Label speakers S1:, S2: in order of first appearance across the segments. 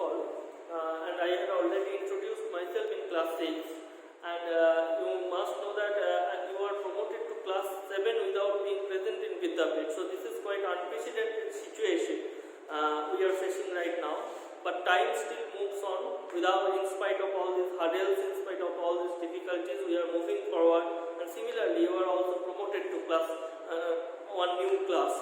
S1: all, and I had already introduced myself in class 6, and you must know that you are promoted to class 7 without being present in Vidyapit. So this is quite unprecedented situation we are facing right now, but time still moves on in spite of all these hurdles, in spite of all these difficulties, we are moving forward, and similarly you are also promoted to class one new class.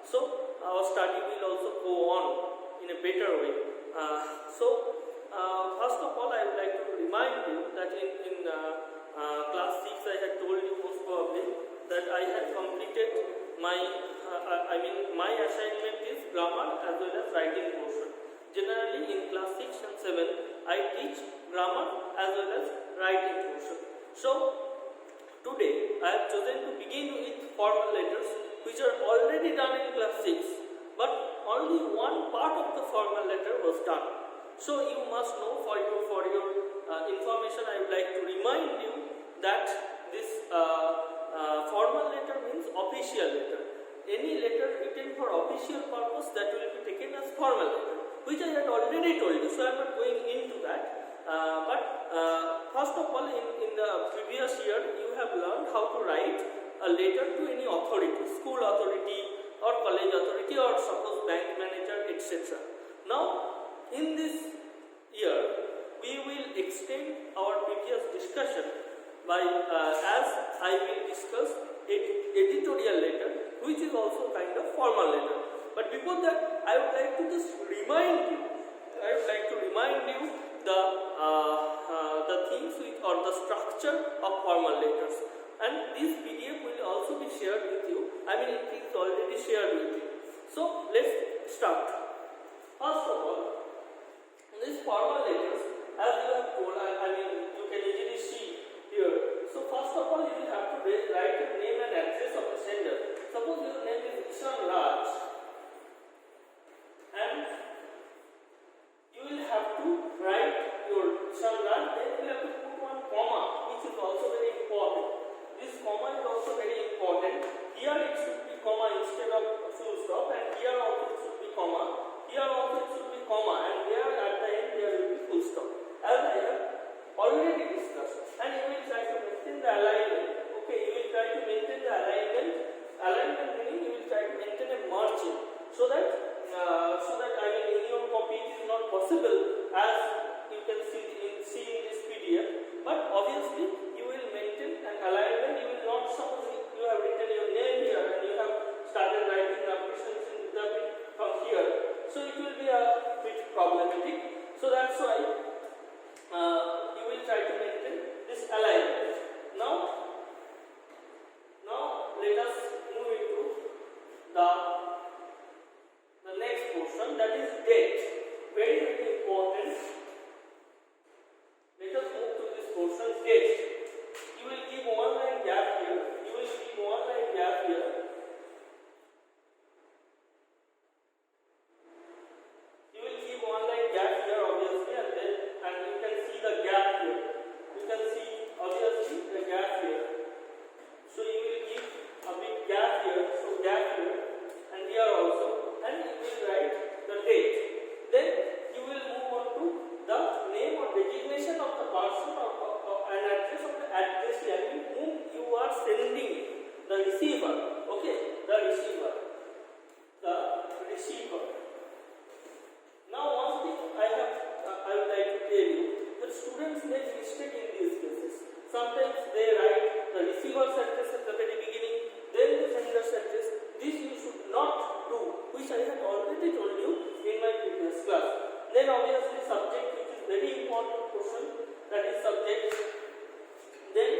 S1: So our study will also go on in a better way. First of all, I would like to remind you that in class 6 I had told you most probably that I had completed my my assignment is grammar as well as writing portion. Generally in class 6 and 7 I teach grammar as well as writing portion. So today I have chosen to begin with formal letters which are already done in class 6, but only one part of the formal letter was done. So you must know, for your information, I would like to remind you that this formal letter means official letter. Any letter written for official purpose, that will be taken as formal letter, which I had already told you, so I am not going into that. First of all, in the previous year you have learned how to write a letter to any authority, school authority or college authority, or suppose bank manager, etc. Now in this year we will extend our previous discussion by as I will discuss editorial letter, which is also kind of formal letter. But before that, I would like to just remind you the things or the structure of formal letters, and this PDF will also be shared with you. It is already shared with you. So let's start. First of all, these formal letters, as you have told, you can easily see here. So first of all, you will have to write the name and address of the sender. Suppose your name is Ishan Raj, and you will have to write your Ishan Raj, then you will have to put one comma, which is also very important. This comma is also very important. Here it should be comma instead of full stop, and here also it should be comma. Here also it should be comma, and here at the end there will be full stop, as I have already discussed. And you will try to maintain the alignment. Okay, you will try to maintain the alignment. Alignment meaning you will try to maintain a margin, so that in your copy it is not possible, as you can see in this PDF. But obviously you will maintain an alignment. You will not, suppose you have written your name here and you have started writing applications in the bit from here, so it will be a bit problematic. So that's why you will try to maintain this alignment. Now let us move into the next portion, that is date. Very important. Let us move to this portion, date. You will give one line gap here. You will give one line gap here. You will give one line gap here, obviously, and you can see the gap here. You can see obviously the gap here. So you will give a big gap here. So gap here, and here also, and you will write the date. Then you will move on to the name or designation of the person or an address of the addressee, whom you are sending, the receiver. Okay, the receiver. Now one thing I would like to tell you, that students make mistake in these cases. Sometimes they write the receiver's address at the very beginning, then the sender's address. This you should not do, which I had already told you in my previous class. Then obviously subject, which is very important portion, that is subject. Then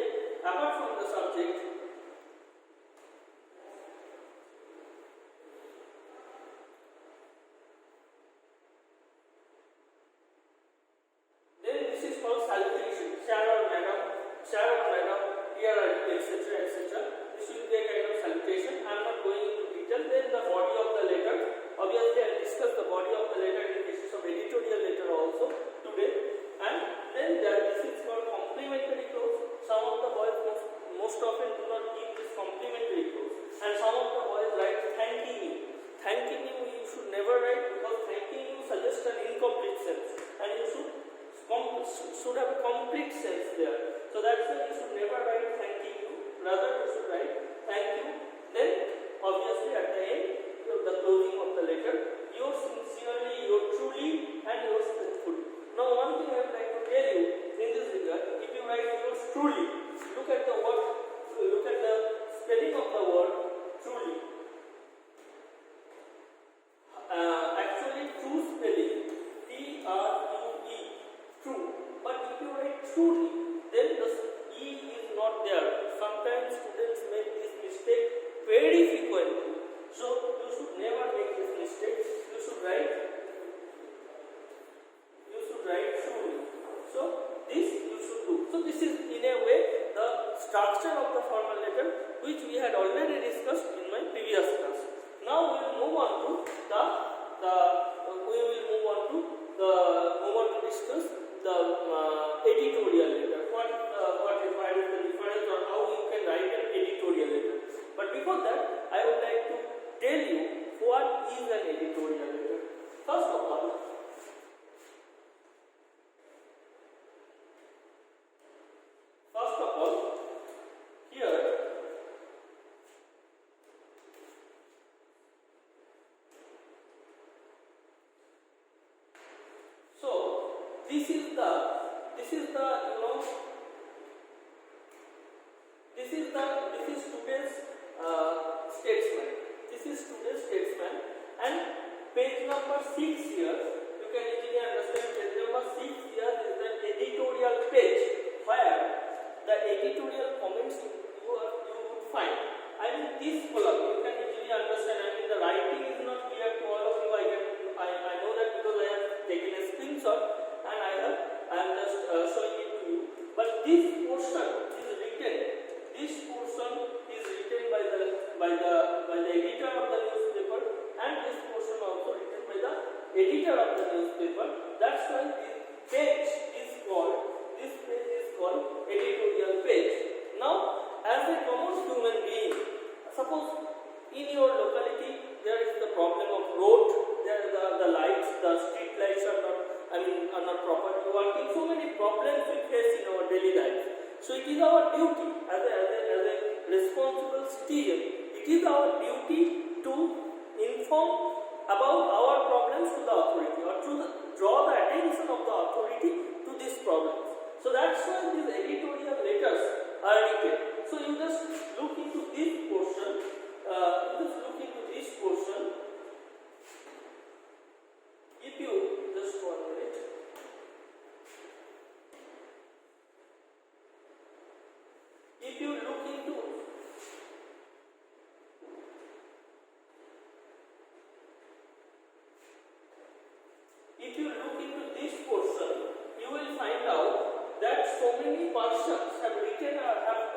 S1: apart from the subject, then this is called salutation. Sir or madam, dear, etc. This will be a kind of salutation. I am not going into detail. Then the body of the letter. Obviously, I will discuss the body of the letter in cases of editorial letter also today. And then this is called complimentary clause. Some of the So this is in a way the structure of the formal letter which we had already discussed in my previous class. Now we will move on to discuss the editorial letter. What is the difference or how you can write an editorial letter. But before that, I would like to tell you what is an editorial letter. First of all, here this is today's statesman. This is today's statesman, and page number 6 here. You can easily understand page number 6 here is the editorial page, where the editorial comments you would find. I mean this column you can easily understand. I mean the writing is not clear to all of you. I know that because I have taken a screenshot and I am just showing it to you. But this portion is written. This portion is written by the editor of the newspaper, and this portion also written by the editor of the newspaper. That's why this page is called editorial page. Now, as a common human being, suppose in your locality there is the problem of road, there the lights, the street lights are not properly working. So many problems we face in our daily life. So it is our duty as a responsible citizen. It is our duty to inform about our problems to the authority, or to draw the attention of the authority to these problems. So that's why these editorial letters are written. So you just look into this portion. If you just 1 minute. If you look into this portion, you will find out that so many persons have written about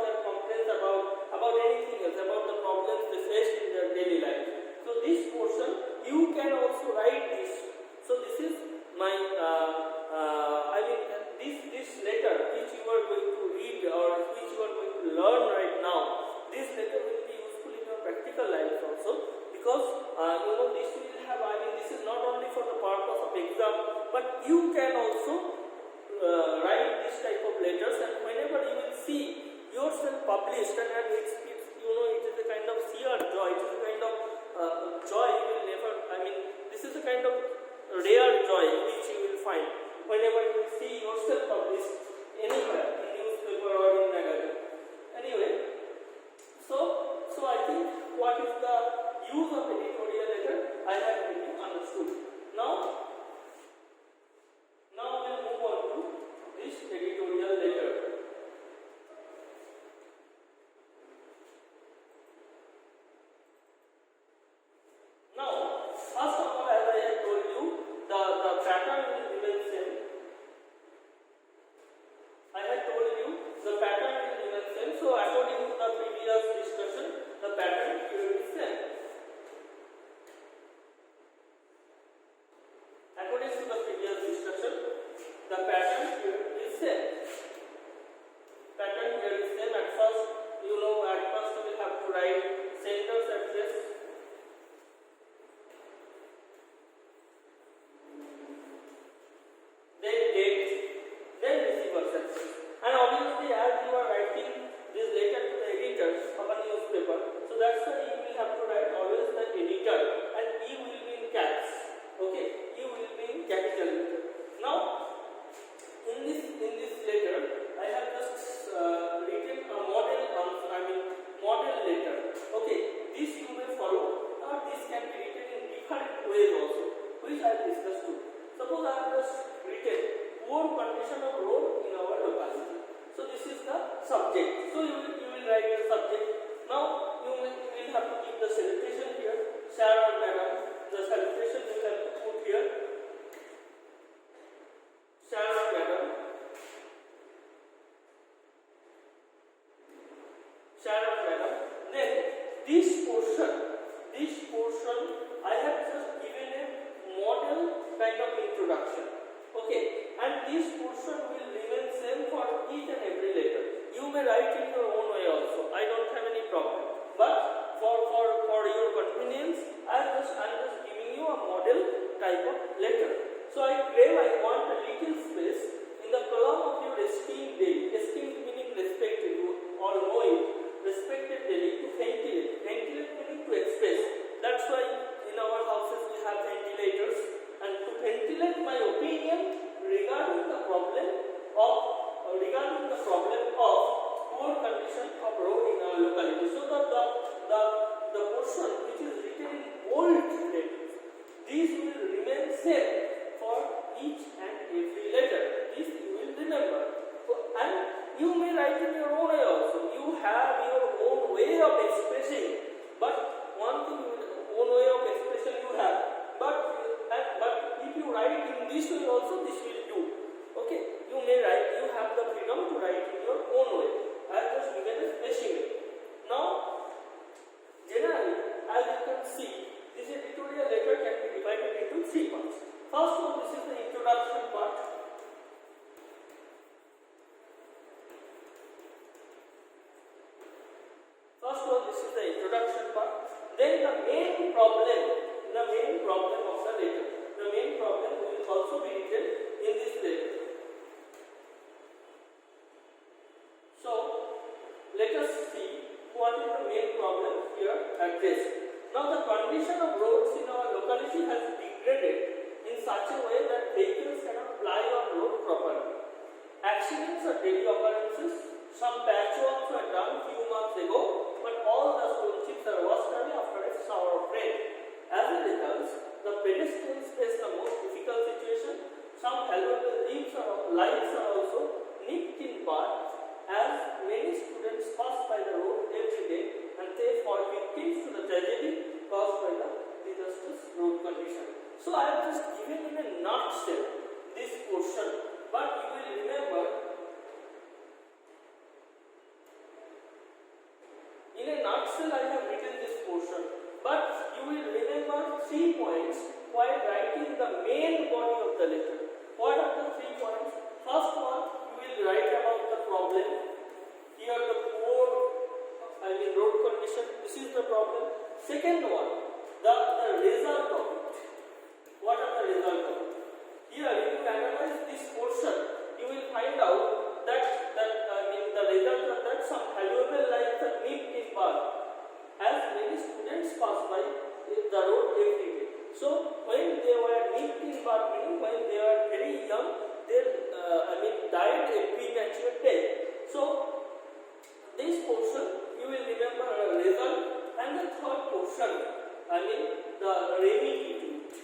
S1: their complaints about anything else, about the problems they face in their daily life. So this portion you can also write this. So this is my this letter which you are going to read or which you are going to learn right now. This letter will be useful in your practical life also, because this will have. This is not only for the purpose of exam, but you can also write this type of letters, and whenever you will see yourself published, and it is a kind of sheer joy. It is a kind of joy you will never. This is a kind of rare joy which you will find whenever you see yourself published anywhere in newspaper or in magazine. Anyway, so I think what is the use of editorial letter I have already understood. Now we'll move on to this editorial letter. Now, first of all, as I have told you, the pattern will remain same. I had told you the pattern will remain same. So according to the previous discussion, the pattern will be same. According to the previous discussion, the pattern here is same. Pattern here is same. At first you will have to write sender's address. Then date, then receiver's address. And obviously, as you are writing this letter to the editor of a newspaper, so that's why you will have to write always the editor, and E will be in caps. Okay, E will be in capital letter. Now, in this letter, I have just written a model letter. Okay, this you may follow, or this can be written in different ways also, which I have discussed too. Suppose I have just written poor condition of road in our locality. So this is the subject. So you will write the subject. Now you will have to give the salutation here, sir or madam. The salutation you have to put here, sir or madam. same for each and every letter. This you will remember. And you may write in your own way also. You have your own way of expressing. But one thing, own way of expression you have. But if you write in this way also, this will do. Okay, you may write. You have the freedom to write in your own way. I have just given a specimen. Now, generally, as you can see, this editorial letter can be divided into 3 parts. First one, this is the introduction part. First one, this is the introduction part. Then the main problem of the letter. The main problem will also be written in this letter. So, let us see what is the main problem here addressed. Now, the condition of roads in our locality has degraded in such a way that vehicles cannot ply on road properly. Accidents are daily occurrences. Some patchworks were done few months ago, but all the stone chips are washed away after a shower of rain. As a result, the pedestrians face the most difficult situation. Some valuable lives are also nipped in bud, as many students pass by the road every day and they fall victims to the tragedy caused by the disastrous road condition. So I have just given in a nutshell this portion, but you will remember, in a nutshell I have written this portion, but you will remember 3 points while writing the main body of the letter. What are the 3 points? First one, you will write about the problem. Here the poor, road condition, this is the problem. Second one, the result of it. What are the result of it? Here, if you analyze this portion, you will find out that the result of that some valuable lives are nipped in bud, as many students pass by the road every day. So when they were nipped in bud, meaning when they were very young, they died a premature death. So this portion you will remember a result, and the third portion, the remedy to it.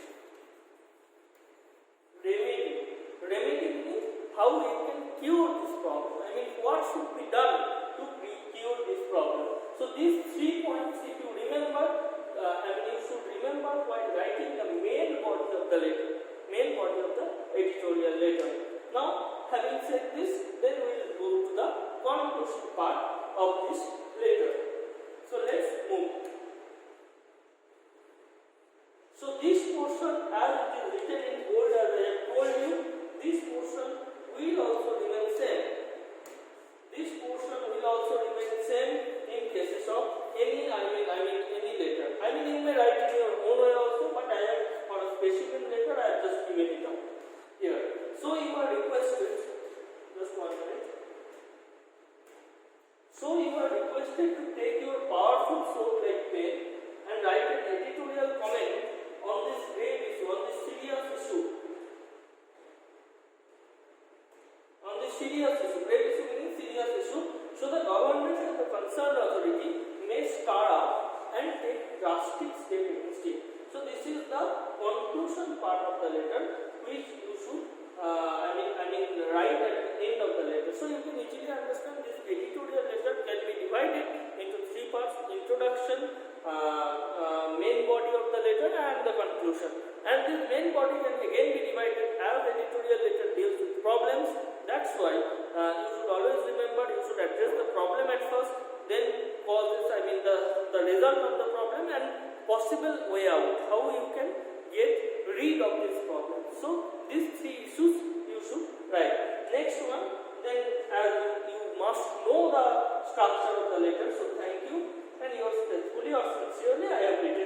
S1: Remedy means how we can cure this problem. What should be done to cure this problem. So these 3 points, if you remember, you should remember while writing the main body of the letter, main body of the editorial letter. Now, having said this, then we will go to the conclusion part of this letter. So let's move. So this portion, as it is written in bold, as I have told you, this portion will also remain same. This portion will also remain same in cases of any any letter. You may write in your own way also, but I have, for a specific letter, I have just given it out here. So you are requested, just 1 minute. So you are requested to take your powerful sword-like pen and write an editorial comment on this grave issue, on this serious issue. On this serious issue, grave issue meaning serious issue. So the government and the concerned authority may stir up and take drastic steps against it. So this is the conclusion part of the letter, which you should write at the end of the letter. So you can easily understand this editorial letter can be divided into 3 parts: introduction, main body of the letter, and the conclusion. And this main body can again be divided as editorial letter deals with problems. That's why you should always remember, you should address the problem at first, then causes, the result of the problem and possible way out, how you can get rid of this problem. So these 3 issues you should write. Next one, then as you must know the structure of the letter. So thank you, and yours faithfully or sincerely I have written.